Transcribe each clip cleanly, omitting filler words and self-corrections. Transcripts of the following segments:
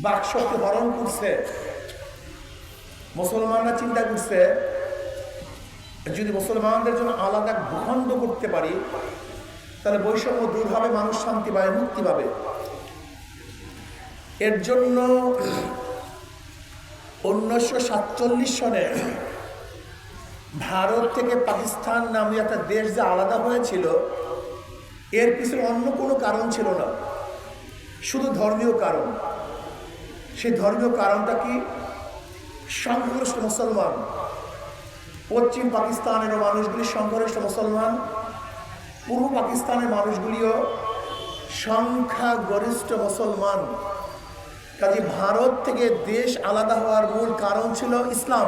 বাকশক্তি হরণ করছে। মুসলমানরা চিন্তা করছে যদি মুসলমানদের জন্য আলাদা ভূখণ্ড করতে পারি তাহলে বৈষম্য দূর হবে, মানুষ শান্তি পাবে, মুক্তি পাবে। এর জন্য 1947 সনে ভারত থেকে পাকিস্তান নামে একটা দেশ যে আলাদা হয়েছিল, এর পিছনে অন্য কোনো কারণ ছিল না, শুধু ধর্মীয় কারণ। সেই ধর্মীয় কারণটা কি? সংখ্যাগরিষ্ঠ মুসলমান, পশ্চিম পাকিস্তানের মানুষগুলি সংখ্যাগরিষ্ঠ মুসলমান, পূর্ব পাকিস্তানের মানুষগুলিও সংখ্যাগরিষ্ঠ মুসলমান। কাজে ভারত থেকে দেশ আলাদা হওয়ার মূল কারণ ছিল ইসলাম।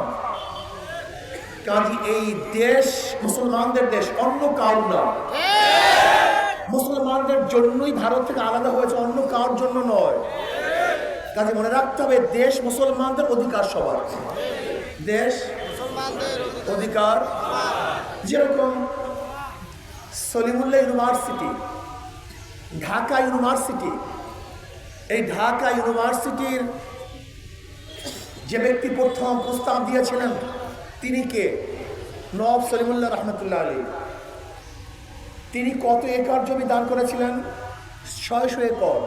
কাজে এই দেশ মুসলমানদের দেশ, অন্য কারণ না। মুসলমানদের জন্যই ভারত থেকে আলাদা হয়েছে, অন্য কারোর জন্য নয়। কাজে মনে রাখতে হবে দেশ মুসলমানদের অধিকার সবার, দেশ অধিকার। যেরকম সলিমুল্লাহ ইউনিভার্সিটি, ঢাকা ইউনিভার্সিটি, এই ঢাকা ইউনিভার্সিটির যে ব্যক্তি প্রথম প্রস্তাব দিয়েছিলেন তিনি কে? নওয়াব সলিমুল্লাহ রহমতুল্লাহ আলী। তিনি কত একর জমি দান করেছিলেন? 600 একর।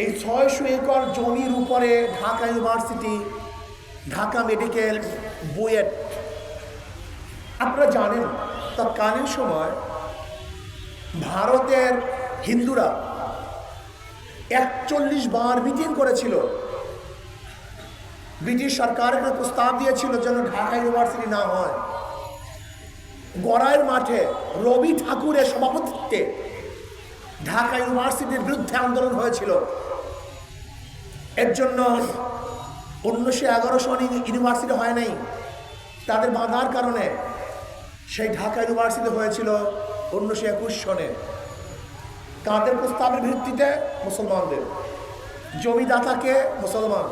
এই 600 একর জমির উপরে ঢাকা ইউনিভার্সিটি, ঢাকা মেডিকেল, বুয়েট। আপনারা জানেন তৎকালীন সময় ভারতের হিন্দুরা 41 বার মিটিং করেছিল। ব্রিটিশ সরকার একটা প্রস্তাব দিয়েছিল যেন ঢাকা ইউনিভার্সিটি না হয়। গড়াইয়ের মাঠে রবি ঠাকুরের সভাপতিত্বে ঢাকা ইউনিভার্সিটির বিরুদ্ধে আন্দোলন হয়েছিল। এর জন্য 1911 সনে ইউনিভার্সিটি হয় নাই, তাদের বাধার কারণে সেই ঢাকা ইউনিভার্সিটি হয়েছিল 1921 সনে। তাদের প্রস্তাবের ভিত্তিতে মুসলমানদের, জমিদাতাকে মুসলমান,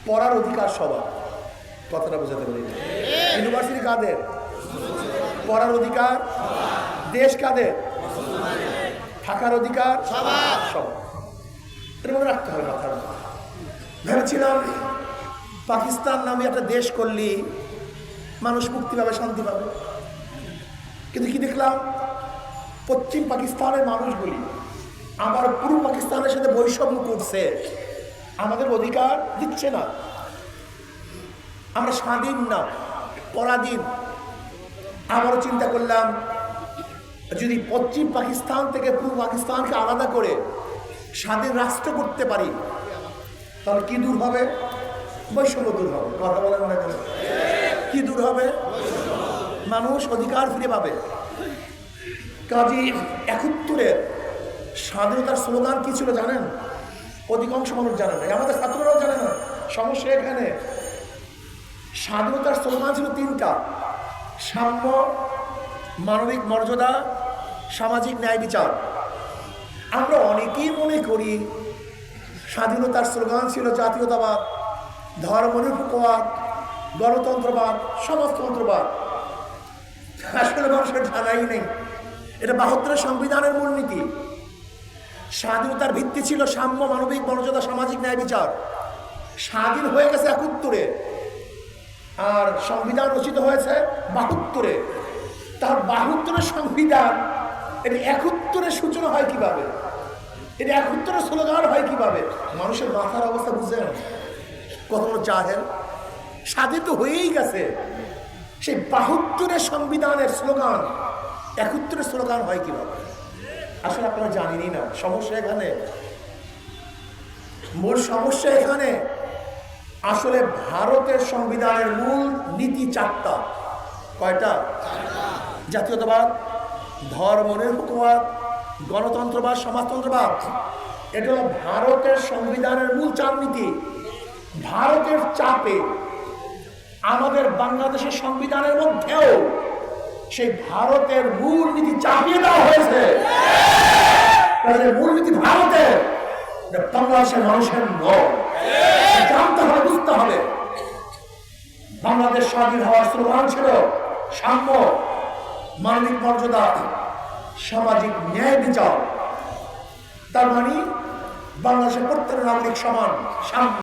পড়ার অধিকার সবার। কথাটা বোঝাতে পারি? ইউনিভার্সিটি কাদের? পড়ার অধিকার। দেশ কাদের? থাকার অধিকার সব। এটা মনে রাখতে হবে কথাটা। ভেবেছিলাম পাকিস্তান নামে একটা দেশ করলি মানুষ মুক্তি পাবে, শান্তি পাবে। কিন্তু কি দেখলাম? পশ্চিম পাকিস্তানের মানুষগুলি আবার পূর্ব পাকিস্তানের সাথে বৈষম্য করছে, আমাদের অধিকার দিচ্ছে না। আমরা স্বাধীন না, পরাধীন। আবারও চিন্তা করলাম যদি পশ্চিম পাকিস্তান থেকে পূর্ব পাকিস্তানকে আলাদা করে স্বাধীন রাষ্ট্র করতে পারি তাহলে কি দূর হবে? বৈষম্য দূর হবে। কথা বলে মনে করেন কি দূর হবে? মানুষ অধিকার ফিরে পাবে। কাজী 71-এর স্বাধীনতার স্লোগান কি ছিল জানেন? অধিকাংশ মানুষ জানে না, আমাদের ছাত্ররাও জানে না। সমস্যা এখানে। স্বাধীনতার স্লোগান ছিল 3টা: সাম্য, মানবিক মর্যাদা, সামাজিক ন্যায় বিচার। আমরা অনেকেই মনে করি স্বাধীনতার স্লোগান ছিল জাতীয়তাবাদ, ধর্মনিরপেক্ষবাদ, গণতন্ত্রবাদ, সমাজতন্ত্রবাদ। আসলে মানুষের জানাই নেই এটা 72 সংবিধানের মূলনীতি। স্বাধীনতার ভিত্তি ছিল সাম্য, মানবিক মর্যাদা, সামাজিক ন্যায় বিচার। স্বাধীন হয়ে গেছে 71-এ, আর সংবিধান রচিত হয়েছে 72-এ। তার 72-এর সংবিধান এটা 71-এর সূচনা হয় কিভাবে? এটা 71-এর স্লোগান হয় কিভাবে? মানুষের মাথার অবস্থা বুঝছেন? কত বড় জাহেল! স্বাধীন তো হয়েই গেছে, সেই 72-এর সংবিধানের স্লোগান 71-এর স্লোগান হয় কিভাবে? আসলে আপনারা জানেনই না। সমস্যা এখানে, মূল সমস্যা এখানে। আসলে ভারতের সংবিধানের মূল নীতি 4টা। কয়টা? জাতীয়তাবাদ, ধর্মনিরপেক্ষবাদ, গণতন্ত্রবাদ, সমাজতন্ত্রবাদ। এটা হলো ভারতের সংবিধানের মূল 4 নীতি। ভারতের চাপে আমাদের বাংলাদেশের সংবিধানের মধ্যেও সেই ভারতের মূল নীতি চাপিয়ে দেওয়া হয়েছে। মূল নীতি ভারতের, বাংলাদেশের মানুষের নয়। জানতে হবে, বুঝতে হবে। বাংলাদেশ স্বাধীন হওয়ার স্লোগান ছিল সাম্য, মানবিক মর্যাদা, সামাজিক ন্যায় বিচার। তার মানে বাংলাদেশের প্রত্যেক নাগরিক সমান সাম্য